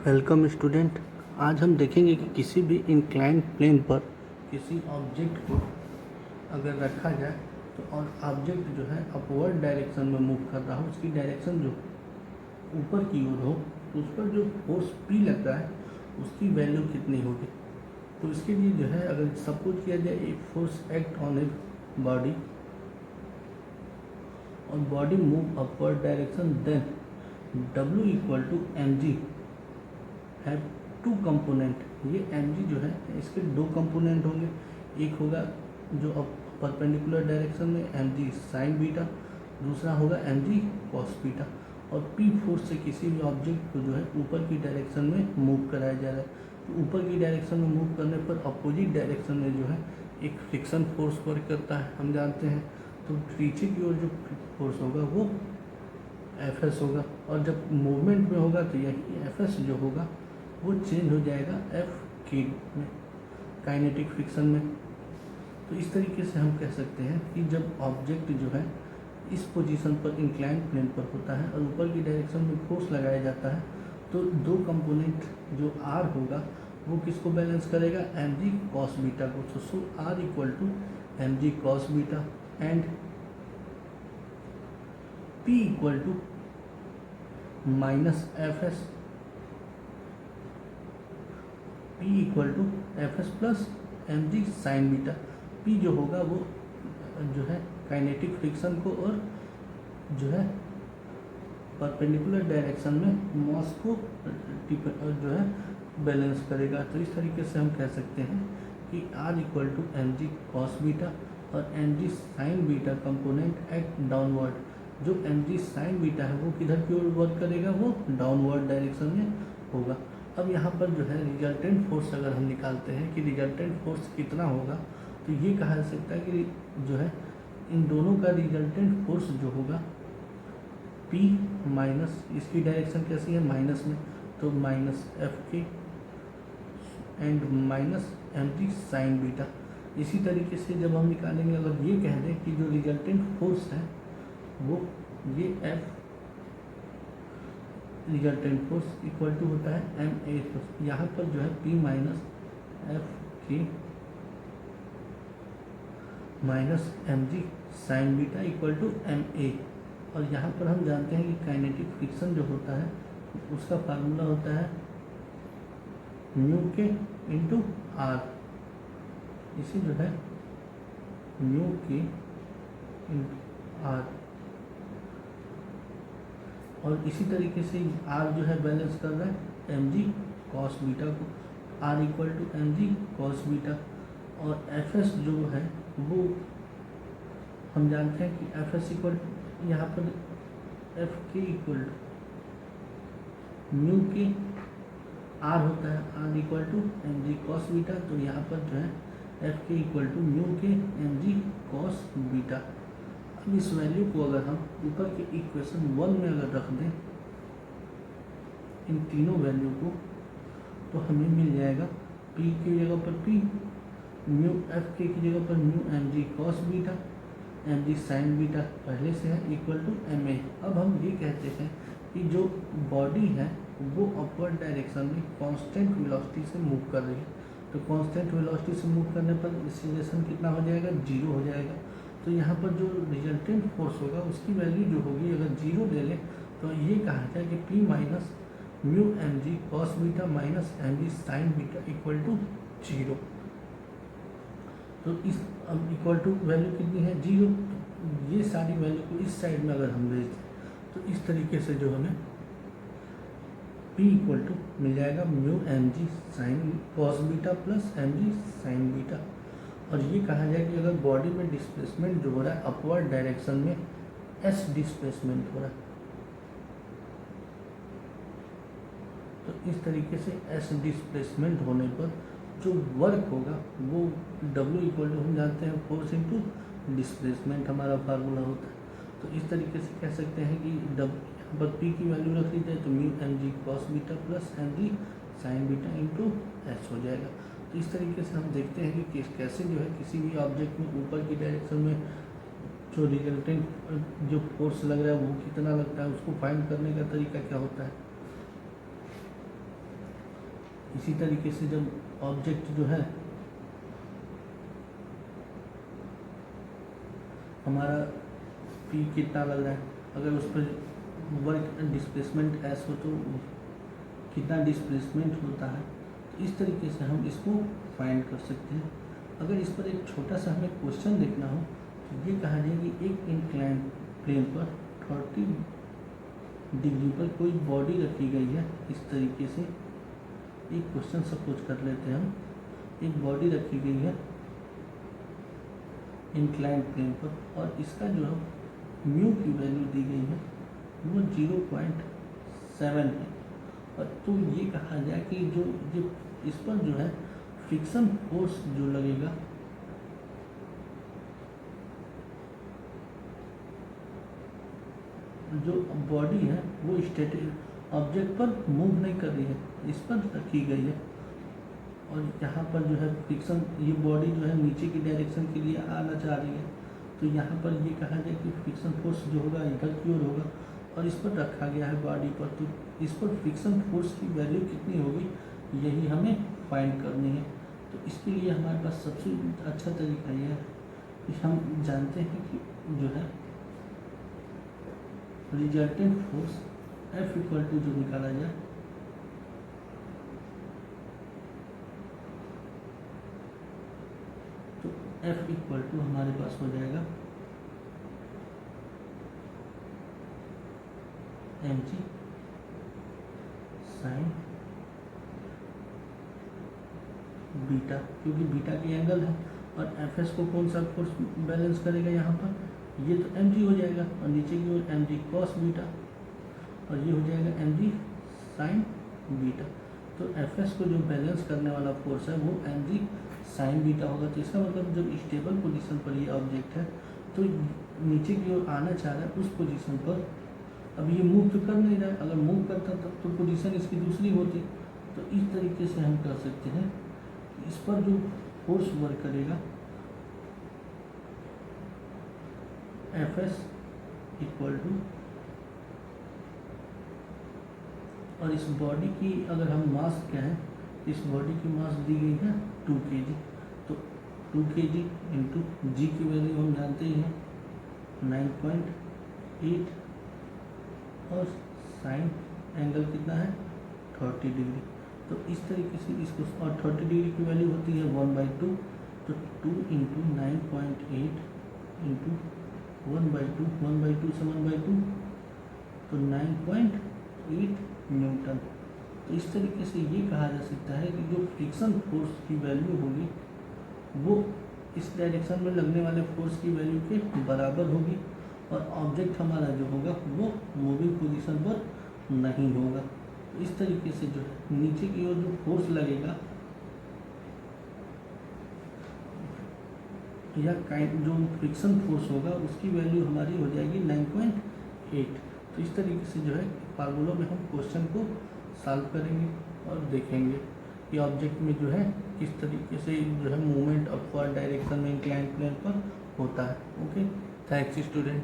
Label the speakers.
Speaker 1: Welcome student. आज हम देखेंगे कि किसी भी इंक्लाइंड प्लेन पर किसी ऑब्जेक्ट को अगर रखा जाए तो और ऑब्जेक्ट जो है अपवर्ड डायरेक्शन में मूव कर रहा हो, उसकी डायरेक्शन जो ऊपर की ओर हो तो उस पर जो फोर्स P लगता है उसकी वैल्यू कितनी होगी। तो इसके लिए जो है अगर सपोज किया जाए एक force act on a body और body move upward direction, then W equal to mg have two component. ये mg जो है इसके दो कंपोनेंट होंगे, एक होगा जो अब परपेंडिकुलर डायरेक्शन में mg साइन बीटा, दूसरा होगा mg कॉस बीटा। और p फोर्स से किसी भी ऑब्जेक्ट को जो है ऊपर की डायरेक्शन में मूव कराया जा रहा है। तो ऊपर की डायरेक्शन में मूव करने पर अपोजिट डायरेक्शन में जो है एक फ्रिक्शन फोर्स वर्क करता है, हम जानते हैं। तो पीछे की ओर जो फोर्स होगा वो Fs होगा, और जब मूवमेंट में होगा तो यही Fs जो होगा वो चेंज हो जाएगा F के में, काइनेटिक फ्रिक्शन में। तो इस तरीके से हम कह सकते हैं कि जब ऑब्जेक्ट जो है इस पोजीशन पर इंक्लाइंड प्लेन पर होता है और ऊपर की डायरेक्शन में फोर्स लगाया जाता है तो दो कंपोनेंट जो R होगा वो किसको बैलेंस करेगा, mg cos बीटा को। So R equal to mg cos beta and P equal to minus Fs, P equal to Fs plus mg sine beta. P जो होगा वो जो है काइनेटिक फ्रिक्शन को और जो है परपेंडिकुलर डायरेक्शन में मास को जो है बैलेंस करेगा। तो इस तरीके से हम कह सकते हैं कि R equal to mg cos beta और mg sine beta component act downward. जो mg साइन बीटा है वो किधर की ओर वर्क करेगा, वो डाउनवर्ड डायरेक्शन में होगा। अब यहाँ पर जो है रिजल्टेंट फोर्स अगर हम निकालते हैं कि रिजल्टेंट फोर्स कितना होगा, तो ये कहा जा सकता है कि जो है इन दोनों का रिजल्टेंट फोर्स जो होगा P माइनस, इसकी डायरेक्शन कैसी है माइनस में, तो minus Fk and minus mg sine beta. इसी तरीके से जब हम निकालेंगे, अगर ये कह दें कि जो रिजल्टेंट फोर्स है वो ये F resultant force equal to होता है ma, तो यहाँ पर जो है P minus Fk minus mg sine beta equal to ma। और यहाँ पर हम जानते हैं कि काइनेटिक फ्रिक्शन जो होता है उसका फार्मूला होता है म्यू के इंटू आर। इसे जो है म्यू के इंटू आर, और इसी तरीके से आर जो है बैलेंस कर रहा है mg cos बीटा को, R equal to mg cos beta. और Fs जो है वो हम जानते हैं कि Fs इक्वल यहाँ पर Fk equal to mu k R होता है, R equal to mg cos beta. तो यहाँ पर जो है Fk equal to mu k mg cos beta. अब इस वैल्यू को अगर हम ऊपर के इक्वेशन 1 में अगर रख दें इन तीनों वैल्यू को, तो हमें मिल जाएगा P की जगह पर P, म्यू Fk की जगह पर mu mg cos beta, mg sine beta पहले से है इक्वल टू ma। अब हम ये कहते हैं कि जो बॉडी है वो अपवर्ड डायरेक्शन में कांस्टेंट वेलोसिटी से मूव कर रही है। तो कांस्टेंट वेलोसिटी से मूव करने पर एक्सीलरेशन कितना हो जाएगा, 0 हो जाएगा। तो यहाँ पर जो रिजल्टेंट फोर्स होगा उसकी वैल्यू जो होगी अगर 0 ले लें तो ये कहा जाए कि P minus mu mg cos beta minus mg sine beta equal to 0। तो इस अब इक्वल टू वैल्यू कितनी है, 0। ये सारी वैल्यू को इस साइड में अगर हम भेज दें तो इस तरीके से जो हमें P इक्वल टू मिल जाएगा mu mg sine cos beta plus mg sine beta. और ये कहा जाए कि अगर बॉडी में डिस्प्लेसमेंट जो हो रहा है अपवर्ड डायरेक्शन में s डिस्प्लेसमेंट हो रहा है, तो इस तरीके से s डिस्प्लेसमेंट होने पर जो वर्क होगा वो W इक्वल टू हम जानते हैं फोर्स इंटू डिस्प्लेसमेंट हमारा फार्मूला होता है। तो इस तरीके से कह सकते हैं कि यहाँ पर P की वैल्यू रख ली जाए तो mu mg cos beta plus mg sine beta into s हो जाएगा। तो इस तरीके से हम देखते हैं कि कैसे जो है किसी भी ऑब्जेक्ट में ऊपर की डायरेक्शन में जो रिजल्टेंट जो फोर्स लग रहा है वो कितना लगता है, उसको फाइंड करने का तरीका क्या होता है। इसी तरीके से जब ऑब्जेक्ट जो है हमारा P कितना लग रहा है, अगर उस पर वर्क डिस्प्लेसमेंट एस हो तो कितना डिस्प्लेसमेंट होता है, तो इस तरीके से हम इसको फाइंड कर सकते हैं। अगर इस पर एक छोटा सा हमें क्वेश्चन देखना हो तो ये कहा जाए कि एक इंक्लाइन प्लेन पर 30 डिग्री पर कोई बॉडी रखी गई है। इस तरीके से एक क्वेश्चन सपोज कर लेते हैं हम, एक बॉडी रखी गई है इंक्लाइन प्लेन पर और इसका जो है म्यू की वैल्यू दी गई है वो 0.7 है। और तो ये कहा जाए कि जो इस पर जो है फ्रिक्शन फोर्स जो लगेगा जो बॉडी है वो स्टैटिक ऑब्जेक्ट पर मूव नहीं कर रही है, इस पर रखी गई है और यहाँ पर जो है फ्रिक्शन, ये बॉडी जो है नीचे की डायरेक्शन के लिए आना चाह रही है, तो यहाँ पर ये कहा जाए कि फ्रिक्शन फोर्स जो होगा इधर की ओर होगा और इस पर रखा गया है बॉडी पर, तो इस पर फ्रिक्शन फोर्स की वैल्यू कितनी होगी यही हमें फाइंड करनी है। तो इसके लिए हमारे पास सबसे अच्छा तरीका यह है कि हम जानते हैं कि जो है resultant force F equal to जो निकाला जाए तो F इक्वल टू हमारे पास हो जाएगा mg साइन बीटा, क्योंकि बीटा की एंगल है और fs को कौन सा फोर्स बैलेंस करेगा यहाँ पर, ये तो mg हो जाएगा और नीचे की ओर mg कॉस बीटा और ये हो जाएगा mg साइन बीटा। तो fs को जो बैलेंस करने वाला फोर्स है वो mg साइन बीटा होगा। तो इसका मतलब जब स्टेबल पोजीशन पर ये ऑब्जेक्ट है तो नीचे की ओर आना चाह रहा है उस पोजीशन पर, अब ये मूव तो कर नहीं रहा है, अगर मूव करता तब तो पोजीशन इसकी दूसरी होती। तो इस तरीके से हम कर सकते हैं इस पर जो फोर्स वर्क करेगा Fs इक्वल टू, और इस बॉडी की अगर हम मास कहें, इस बॉडी की मास दी गई है 2 kg, तो 2 kg इंटू जी की वैल्यू हम जानते ही हैं 9.8 और साइन एंगल कितना है 30 डिग्री। तो इस तरीके से इसको, और 30 डिग्री की वैल्यू होती है 1/2, तो 2 इंटू 9.8 इंटू 1/2, 1/2 से 1/2 तो 9.8 न्यूटन। तो इस तरीके से ये कहा जा सकता है कि जो फ्रिक्शन फोर्स की वैल्यू होगी वो इस डायरेक्शन में लगने वाले फोर्स की वैल्यू के बराबर होगी और ऑब्जेक्ट हमारा जो होगा वो मूविंग पोजीशन पर नहीं होगा। तो इस तरीके से जो है नीचे की ओर जो फोर्स लगेगा या जो फ्रिक्शन फोर्स होगा उसकी वैल्यू हमारी हो जाएगी 9.8। तो इस तरीके से जो है फार्मूलों में हम क्वेश्चन को सॉल्व करेंगे और देखेंगे कि ऑब्जेक्ट में जो है किस तरीके से जो है मूवमेंट अपवर्ड डायरेक्शन में इंक्लाइन प्लेन पर होता है। Okay, thanks student.